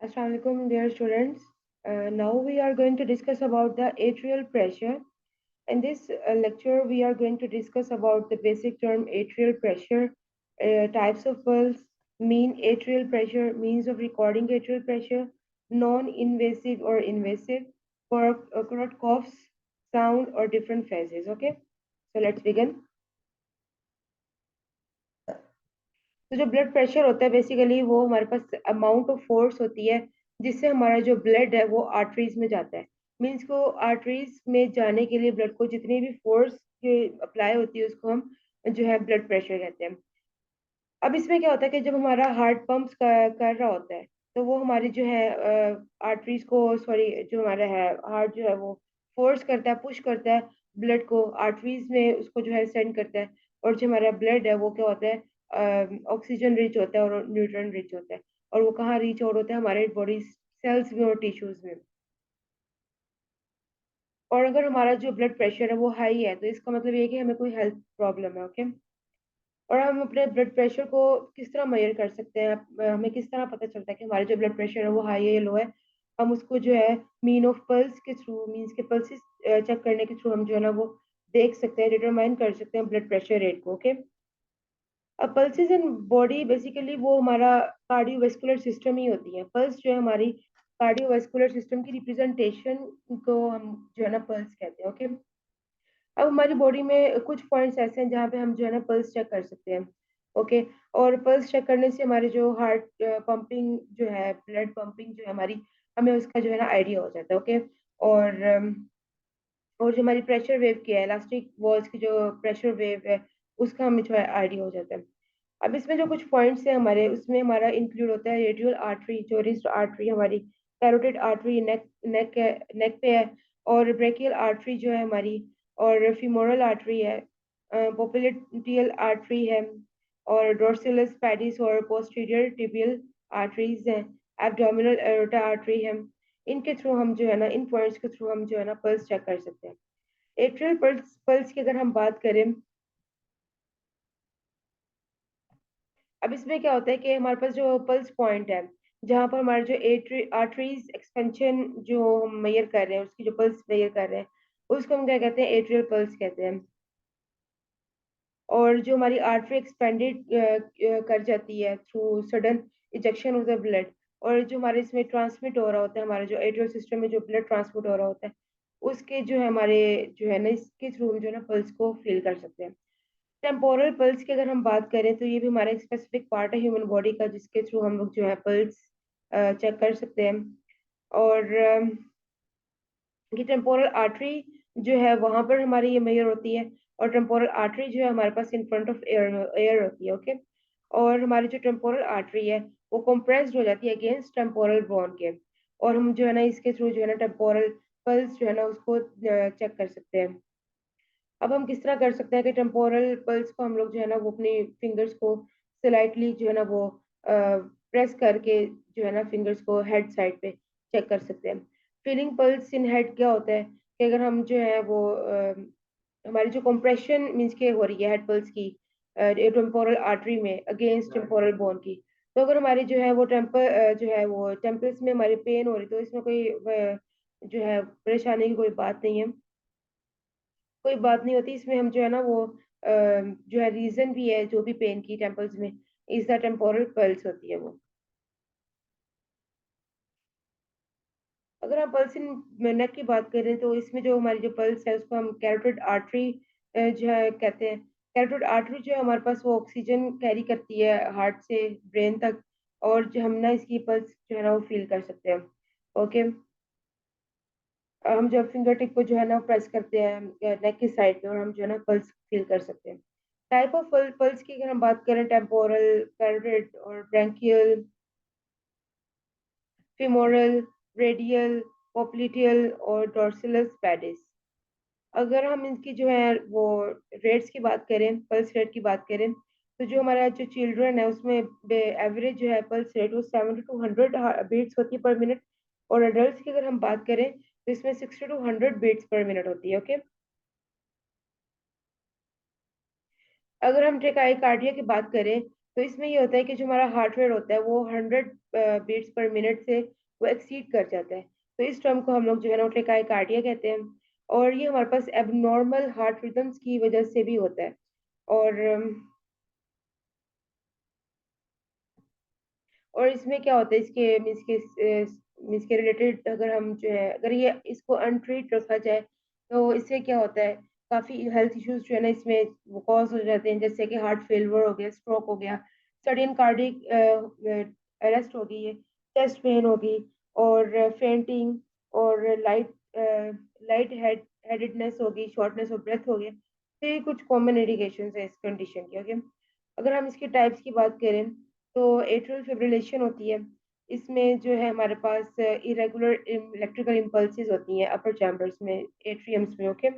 Assalamu alaikum, dear students. Now we are going to discuss about the atrial pressure. In this lecture, we are going to discuss about the basic term atrial pressure, types of pulse, mean atrial pressure, means of recording atrial pressure, non-invasive or invasive, correct coughs, sound or different phases. Okay, so let's begin. तो जो blood pressure होता है basically वो हमारे पास amount of force होती है जिससे हमारा जो ब्लड है वो आर्टरीज में जाता है। मीन्स को आर्टरीज में जाने के लिए ब्लड को जितनी भी फोर्स अप्लाई होती है उसको हम जो है ब्लड प्रेशर कहते हैं। अब इसमें क्या होता है कि जब हमारा हार्ट पंप कर रहा होता है तो वो हमारी जो है आर्टरीज को सॉरी जो हमारा है हार्ट जो है वो फोर्स करता है, पुश करता है ब्लड को आर्टरीज में, उसको जो है सेंड करता है। और जो हमारा ब्लड है वो क्या होता है, ऑक्सीजन रिच होता है और न्यूट्रन रिच होता है। और वो कहाँ रिच और होता है हमारे बॉडी सेल्स में और टिश्यूज में। और अगर हमारा जो ब्लड प्रेशर है वो हाई है तो इसका मतलब ये है कि हमें कोई हेल्थ प्रॉब्लम है। ओके, और हम अपने ब्लड प्रेशर को किस तरह मेजर कर सकते हैं, हमें किस तरह पता चलता है कि हमारा जो ब्लड प्रेशर है वो हाई है या लो है। हम उसको जो है मीन ऑफ पल्स के थ्रू, मीन्स के पल्सेस चेक करने के थ्रू हम जो है ना वो देख सकते हैं, डिटरमाइन कर सकते हैं ब्लड प्रेशर रेट को। ओके, अब पल्सेस इन बॉडी बेसिकली वो हमारा कार्डियोवैस्कुलर सिस्टम ही होती है। पल्स जो है हमारी कार्डियोवैस्कुलर सिस्टम की रिप्रेजेंटेशन को हम जो है ना पल्स कहते हैं। ओके, अब हमारी बॉडी में कुछ पॉइंट्स ऐसे हैं जहाँ पे हम जो है ना पल्स चेक कर सकते हैं। ओके, और पल्स चेक करने से हमारे जो हार्ट पंपिंग जो है, ब्लड पंपिंग जो है हमारी, हमें उसका जो है ना आइडिया हो जाता है। ओके, और और जो हमारी प्रेशर वेव की है, इलास्टिक वॉल्स की जो प्रेशर वेव है उसका हमें जो है आइडिया हो जाता है। अब इसमें जो कुछ पॉइंट्स हैं हमारे, उसमें हमारा इंक्लूड होता है रेडियल आर्टरी, जो रिस्ट आर्टरी हमारी, कैरोटिड आर्टरी नेक पे है, और ब्रेकियल आर्टरी जो है हमारी, और फीमोरल आर्टरी है, पोप्लिटियल आर्टरी है, और डोर्सिलस पैडिस और पोस्टीरियर टिबियल आर्टरीज हैं, एब्डोमिनल एरोटा आर्टरी है। इनके थ्रू हम जो है ना, इन पॉइंट्स के थ्रू हम जो है ना पल्स चेक कर सकते हैं। एट्रियल पल्स पल्स की अगर हम बात करें, अब इसमें क्या होता है कि हमारे पास जो पल्स पॉइंट है, जहाँ पर हमारे जो आर्टरीज एक्सपेंशन जो हम मेजर कर रहे हैं, उसकी जो पल्स मेजर कर रहे हैं, उसको हम क्या कहते हैं, एट्रियल पल्स कहते हैं। और जो हमारी आर्टरी एक्सपेंडेड कर जाती है through sudden ejection of the blood, और जो हमारे इसमें ट्रांसमिट हो रहा होता है, हमारे जो एट्रियल सिस्टम में जो ब्लड ट्रांसमिट हो रहा होता है, उसके जो है हमारे जो है ना इसके थ्रू हम जो है ना पल्स को फील कर सकते हैं। टेम्पोरल पल्स की अगर हम बात करें तो ये भी हमारा एक स्पेसिफिक पार्ट है ह्यूमन बॉडी का, जिसके थ्रू हम लोग जो है पल्स चेक कर सकते हैं। और ये टेम्पोरल आर्टरी जो है वहां पर हमारी ये मेजर होती है। और टेम्पोरल आर्टरी जो है हमारे पास in front of air air होती है। ओके, और हमारी जो टेम्पोरल आर्टरी है वो कंप्रेस्ड हो जाती है अगेंस्ट टेम्पोरल बोन के। और हम जो है ना इसके थ्रू जो है ना टेम्पोरल पल्स जो है ना उसको चेक कर सकते हैं। अब हम किस तरह कर सकते हैं कि टेम्पोरल पल्स को हम लोग जो है ना वो अपनी फिंगर्स को स्लाइटली जो है ना वो प्रेस करके जो है ना फिंगर्स को हेड साइड पे चेक कर सकते हैं। फीलिंग पल्स इन हेड क्या होता है कि अगर हम जो है वो हमारी जो कंप्रेशन मीन्स के हो रही है हेड पल्स की टेम्पोरल आर्टरी में अगेंस्ट टेम्पोरल बोन की, तो अगर हमारी जो है वो जो है वो टेम्पल्स में हमारी पेन हो रही, तो इसमें कोई जो है परेशानी की कोई बात नहीं होती। इसमें हम जो है ना वो जो है रीजन भी है जो भी पेन की टेम्पल्स में, इज द टेम्पोरल पल्स होती है वो। अगर हम पल्स इन नेक की बात करें तो इसमें जो हमारी जो पल्स है उसको हम कैरोटिड आर्टरी जो है कहते हैं। कैरोटिड आर्टरी जो है हमारे पास वो ऑक्सीजन कैरी करती है हार्ट से ब्रेन तक, और जो हम ना इसकी पल्स जो है ना वो फील कर सकते हैं। ओके, हम जब फिंगर टिप को जो है ना प्रेस करते हैं नेक की साइड पे, और हम जो है ना पल्स फील कर सकते हैं। टाइप ऑफ पल्स की अगर हम बात करें, टेम्पोरल, कैरोटिड और ब्रैंकियल, फीमोरल, रेडियल, पोप्लिटियल और डोर्सिलस पैडिस। अगर हम इनकी जो है वो रेट्स की बात करें, पल्स रेट की बात करें, तो जो हमारा जो चिल्ड्रन है उसमें एवरेज जो है पल्स रेट वो 70 to 100 बीट्स होती है पर मिनट। और अडल्ट की अगर हम बात करें तो इसमें 60 to 100 बीट्स पर मिनट होती है। ओके, अगर हम ट्रेकाइकार्डिया की बात करें तो इसमें ये होता है कि जो हमारा हार्ट रेट होता है वो 100 बीट्स पर मिनट से वो एक्सीड कर जाता है। तो इस टर्म को हम लोग जो है ना टेकाइकार्डिया कहते हैं। और ये हमारे पास एबनॉर्मल हार्ट रिदम्स की वजह से भी होता है। और और इसमें क्या होता है इसके मीन्स के रिलेटेड, अगर हम जो है अगर ये इसको अनट्रीट रखा जाए तो इससे क्या होता है, काफी हेल्थ इश्यूज जो है ना इसमें वो कॉज हो जाते हैं, जैसे कि हार्ट फेलियर हो गया, स्ट्रोक हो गया, सडन कार्डिक अरेस्ट हो गई है, चेस्ट पेन होगी, और फेंटिंग, और लाइट हेडेडनेस होगी, शॉर्टनेस ऑफ ब्रेथ हो गया। तो ये कुछ कॉमन इंडिकेशन है इस कंडीशन की। ओके, अगर हम इसके टाइप्स की बात करें तो एट्रियल फिब्रिलेशन होती है। इसमें जो है हमारे पास इरेगुलर इलेक्ट्रिकल इम्पल्सेस होती हैं अपर चैम्बर्स में, एट्रियम्स में। ओके,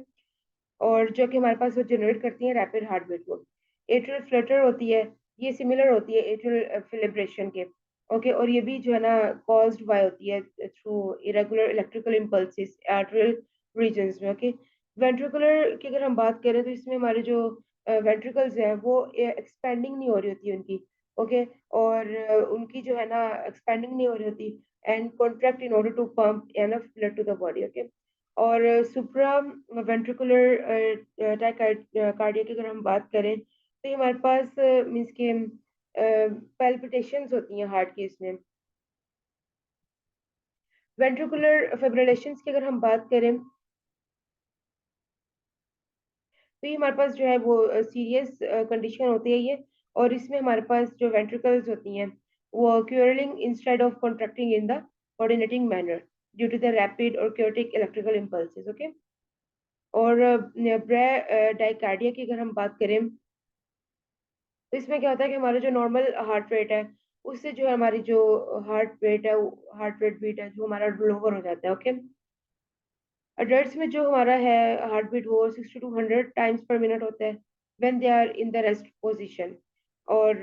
और जो कि हमारे पास वो जनरेट करती हैं रैपिड हार्ट बीट को। एट्रियल फ्लटर होती है, ये सिमिलर होती है एट्रियल फिब्रिलेशन के। ओके, और ये भी जो है ना कॉज्ड बाय होती है through irregular electrical impulses atrial regions में। ओके, वेंट्रिकुलर की अगर हम बात करें तो इसमें हमारे जो वेंट्रिकल्स हैं वो एक्सपेंडिंग नहीं हो रही होती उनकी। ओके, और उनकी जो है ना एक्सपेंडिंग नहीं हो रही होती, and contract in order to pump enough blood to the body. Okay, और सुप्रा वेंट्रिकुलर टाइकार्डिया की अगर हम बात करें तो ये हमारे पास मीन्स के पैल्पिटेशंस होती हैं हार्ट की इसमें। वेंट्रिकुलर फिब्रिलेशंस की अगर हम बात करें तो ये हमारे पास जो है वो सीरियस कंडीशन होती है ये। और इसमें हमारे पास जो वेंट्रिकल्स होती हैं वो curling instead of contracting in the coordinating manner due to the rapid और क्योटिक इलेक्ट्रिकल इम्पल्सेस। ओके, और ब्रेडाइकार्डिया की अगर हम बात करें तो इसमें क्या होता है कि हमारा जो नॉर्मल हार्ट रेट है उससे जो है हमारी जो हार्ट रेट बीट है जो हमारा लोअर हो जाता है। ओके, अडल्ट्स में जो हमारा है हार्ट बीट वो 60 to 100 टाइम्स पर मिनट होता है when they are in the rest position. और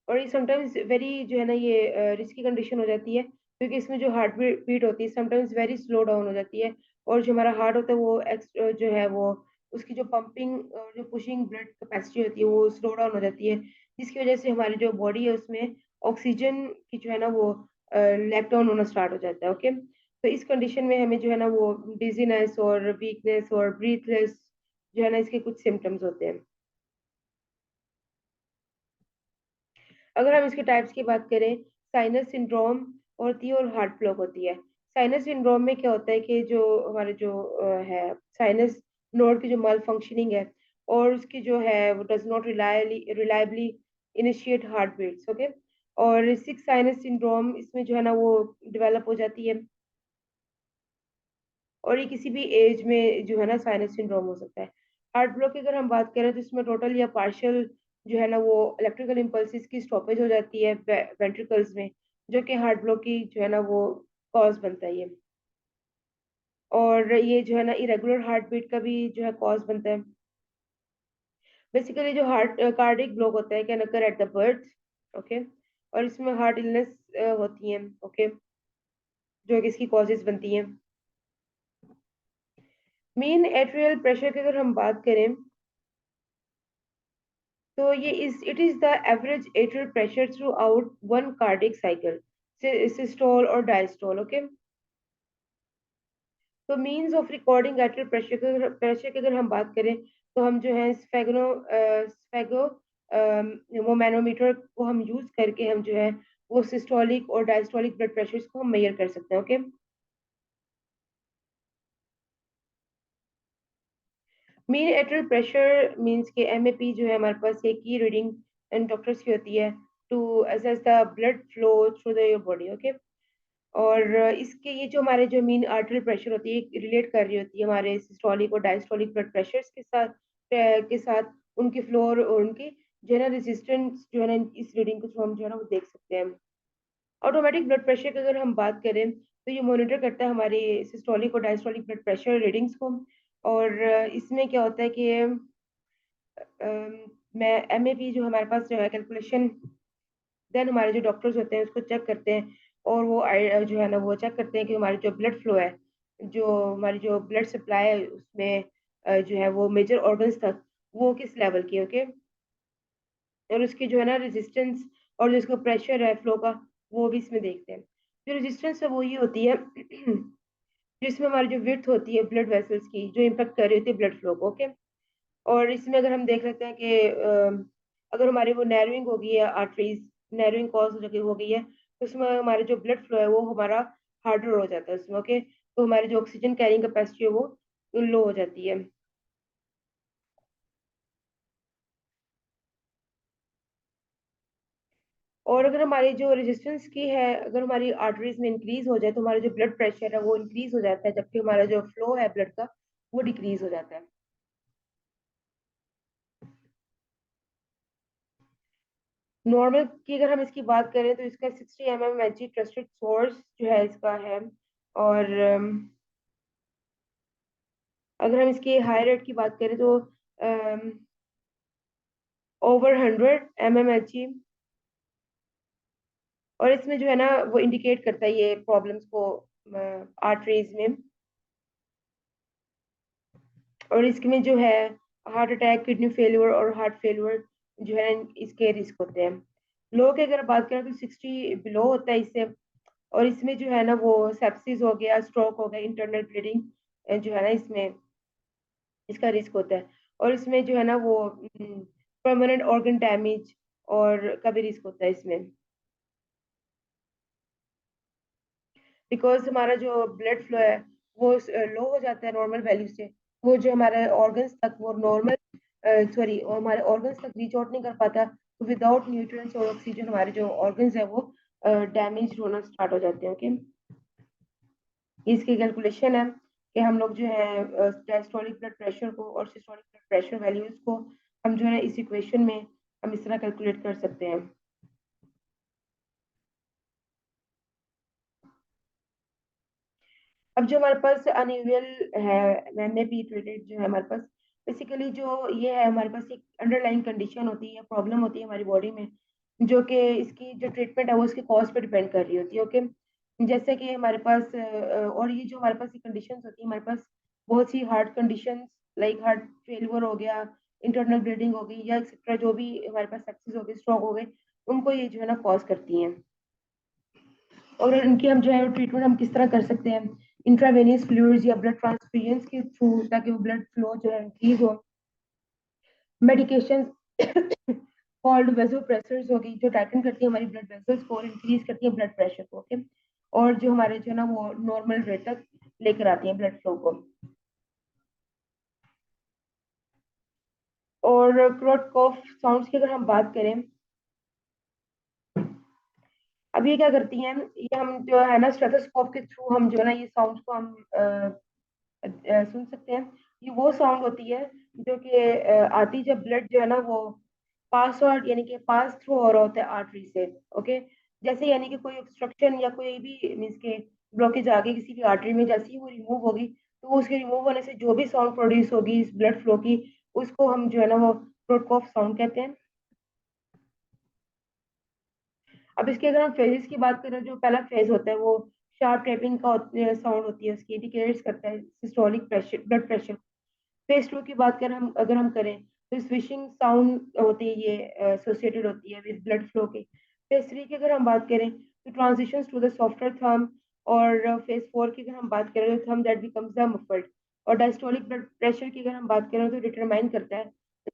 और ये समटाइम्स वेरी जो है ना ये रिस्की कंडीशन हो जाती है, क्योंकि इसमें जो हार्ट बीट होती है समटाइम्स वेरी स्लो डाउन हो जाती है। और जो हमारा हार्ट होता है वो जो है वो उसकी जो पंपिंग और जो पुशिंग ब्लड कैपेसिटी होती है वो स्लो डाउन हो जाती है, जिसकी वजह से हमारी जो बॉडी है उसमें ऑक्सीजन की जो है ना वो लैक डाउन होना स्टार्ट हो जाता है। ओके, तो इस कंडीशन में हमें जो है ना वो डिजीनेस और वीकनेस और ब्रीथलेस जो है ना इसके कुछ सिम्टम्स होते हैं। अगर हम इसके टाइप्स की बात करें, साइनस सिंड्रोम होती है और हार्ट ब्लॉक होती है। साइनस सिंड्रोम में क्या होता है कि जो हमारे जो है साइनस नोड की जो माल फंक्शनिंग है और उसकी जो है वो does not reliably initiate heart beats. Okay, और सिक्स साइनस सिंड्रोम इसमें जो है ना वो डेवलप हो जाती है, और ये किसी भी एज में जो है ना साइनस सिंड्रोम हो सकता है। हार्ट ब्लॉक की अगर हम बात करें तो इसमें टोटल या पार्शियल जो है ना वो इलेक्ट्रिकल इम्पल्सिस की स्टॉपेज हो जाती है वेंट्रिकल्स में, जो कि हार्ट ब्लॉक की जो है ना वो कॉज बनता है ये। और ये जो है ना इरेगुलर हार्ट बीट का भी जो है कॉज बनता है। बेसिकली जो हार्ट कार्डिक ब्लॉक होता है can occur at the birth. Okay, और इसमें हार्ट इलनेस होती है। ओके, जो कि इसकी कॉजेज बनती हैं। मेन एट्रियल प्रेशर की अगर हम बात करें तो ये it is the average atrial pressure through out one cardiac cycle, systole और डायस्टोल। ओके, तो means of recording atrial pressure की अगर हम बात करें तो हम जो है स्फेगो वो मैनोमीटर को हम यूज करके हम जो है वो सिस्टोलिक और डायस्टोलिक ब्लड प्रेशर को हम मेजर कर सकते हैं। Okay, mean atrial pressure means के एमएपी जो है हमारे पास एक की रीडिंग एंड डॉक्टर्स की होती है to assess the blood flow through the your body. Okay, और इसके ये जो हमारे जो मीन आर्टरी प्रेशर होती है रिलेट कर रही होती है हमारे सिस्टोलिक और डायस्टोलिक ब्लड प्रेशर्स के साथ उनकी फ्लो और उनकी जो है ना रेजिस्टेंस जो है ना इस रीडिंग को हम जो है ना वो देख सकते हैं। ऑटोमेटिक ब्लड प्रेशर की अगर हम बात करें तो ये मॉनिटर करता है हमारी सिस्टोलिक और डायस्टोलिक ब्लड प्रेशर रीडिंग्स को। और इसमें क्या होता है कि मैं एमएपी जो हमारे पास जो है कैलकुलेशन, देन हमारे जो डॉक्टर्स होते हैं उसको चेक करते हैं, और वो जो है ना वो चेक करते हैं कि हमारी जो ब्लड फ्लो है, जो हमारी जो ब्लड सप्लाई है उसमें जो है वो मेजर ऑर्गन्स तक वो किस लेवल की है। ओके, और उसकी जो है ना रेजिस्टेंस और जो इसका प्रेशर है फ्लो का, वो भी इसमें देखते हैं। जो रेजिस्टेंस है वो ये होती है जिसमें हमारी जो विड्थ होती है ब्लड वेसल्स की, जो इम्पेक्ट कर रही होती है ब्लड फ्लो को, ओके। और इसमें अगर हम देख लेते हैं कि अगर हमारी वो नैरोइंग हो गई है आर्टरीज, नैरोइंग कॉज हो गई है, तो उसमें हमारे जो ब्लड फ्लो है वो हमारा हार्डर हो जाता है उसमें, ओके। तो हमारी जो ऑक्सीजन कैरिंग कैपेसिटी है वो लो हो जाती है। और अगर हमारी जो रेजिस्टेंस की है, अगर हमारी आर्टरीज में इंक्रीज हो जाए तो हमारा जो ब्लड प्रेशर है वो इंक्रीज हो जाता है, जबकि हमारा जो फ्लो है ब्लड का वो डिक्रीज हो जाता है। नॉर्मल की अगर हम इसकी बात करें तो इसका 60 एच ट्रस्टेड सोर्स जो है इसका है। और अगर हम इसकी हाई रेट की बात करें तो ओवर 100 एच। और इसमें जो है ना वो इंडिकेट करता है ये प्रॉब्लम्स को आर्टरीज में। और इसमें जो है हार्ट अटैक, किडनी फेलियर और हार्ट फेलियर जो है इसके रिस्क होते हैं। लो की अगर बात करें तो 60 बिलो होता है इससे। और इसमें जो है ना वो सेप्सिस हो गया, स्ट्रोक हो गया, इंटरनल ब्लीडिंग जो है ना इसमें इसका रिस्क होता है। और इसमें जो है ना वो परमानेंट ऑर्गन डैमेज और का भी रिस्क होता है इसमें। बिकॉज हमारा जो ब्लड फ्लो है वो लो हो जाता है नॉर्मल वैल्यू से। वो जो हमारे ऑर्गन्स तक वो नॉर्मल, सॉरी, हमारे ऑर्गन्स तक रीच आउट नहीं कर पाता, तो विदाउट न्यूट्रिएंट्स और ऑक्सीजन हमारे जो ऑर्गन्स है वो डैमेज होना स्टार्ट हो जाते हैं, ओके। इसकी कैलकुलेशन है कि हम लोग जो है डायस्टोलिक ब्लड प्रेशर को और सिस्टोलिक ब्लड प्रेशर वैल्यूज को हम जो है इस इक्वेशन में हम इस तरह कैलकुलेट कर सकते हैं। अब जो हमारे पास अनयूजुअल है एमएपी रिलेटेड जो है हमारे पास, बेसिकली जो ये है हमारे पास एक अंडरलाइन कंडीशन होती है, प्रॉब्लम होती है हमारी बॉडी में, जो कि इसकी जो ट्रीटमेंट है वो इसके कॉज पे डिपेंड कर रही होती है, ओके। जैसे कि हमारे पास और ये जो हमारे पास कंडीशंस होती है हमारे पास बहुत सी heart conditions, like heart failure हो गया, इंटरनल ब्लीडिंग हो गई, या एक्सेट्रा जो भी हमारे पास सेप्सिस हो गई, स्ट्रोक हो गए, उनको ये जो है ना कॉज करती हैं। और इनकी हम जो है ट्रीटमेंट हम किस तरह कर सकते हैं, इंट्रावेनियस फ्लूइड्स या ब्लड ट्रांसफ्यूजन के थ्रू, ताकि वो ब्लड फ्लो जो है इंक्रीज हो। मेडिकेशन कॉल्ड वेसोप्रेसर्स होगी जो टाइटन करती है हमारी ब्लड वेसल्स को और इंक्रीज करती है ब्लड प्रेशर को, ओके। और जो हमारे जो है ना वो नॉर्मल रेट तक लेकर आती है ब्लड फ्लो को। और क्रोट कॉफ साउंड्स की अगर हम बात करें, अब ये क्या करती हैं, ये हम जो है ना स्टेथोस्कोप के थ्रू हम जो है ना ये साउंड्स को हम सुन सकते हैं। ये वो साउंड होती है जो कि आती जब ब्लड जो है ना वो पास आउट, यानी कि पास थ्रू हो रहा होता है आर्टरी से, ओके। जैसे यानी कि कोई ऑब्स्ट्रक्शन या कोई भी मीन्स के ब्लॉकेज आ गई किसी भी आर्टरी में, जैसे ही वो रिमूव होगी तो उसके रिमूव होने से जो भी साउंड प्रोड्यूस होगी इस ब्लड फ्लो की, उसको हम जो है ना वो प्रोटकॉफ साउंड कहते हैं। अब इसके अगर हम फेजेस की बात करें, जो पहला फेज होता है वो शार्प टैपिंग का साउंड होती है, उसकी इंडिकेट्स करता है systolic pressure, blood pressure. Phase two की बात करें हम, अगर हम करें तो स्विशिंग साउंड होती है, ये एसोसिएटेड होती है विद ब्लड फ्लो के। फेज थ्री की अगर हम बात करें तो transition to the softer thump. और फेज फोर की अगर हम बात करें तो thump that becomes the muffled. और डायस्टोलिक ब्लड प्रेशर की अगर हम बात करें तो डिटरमाइन करता है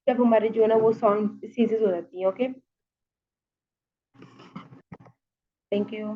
जब हमारे जो है ना वो साउंड सीजेस हो जाती है, ओके। Thank you.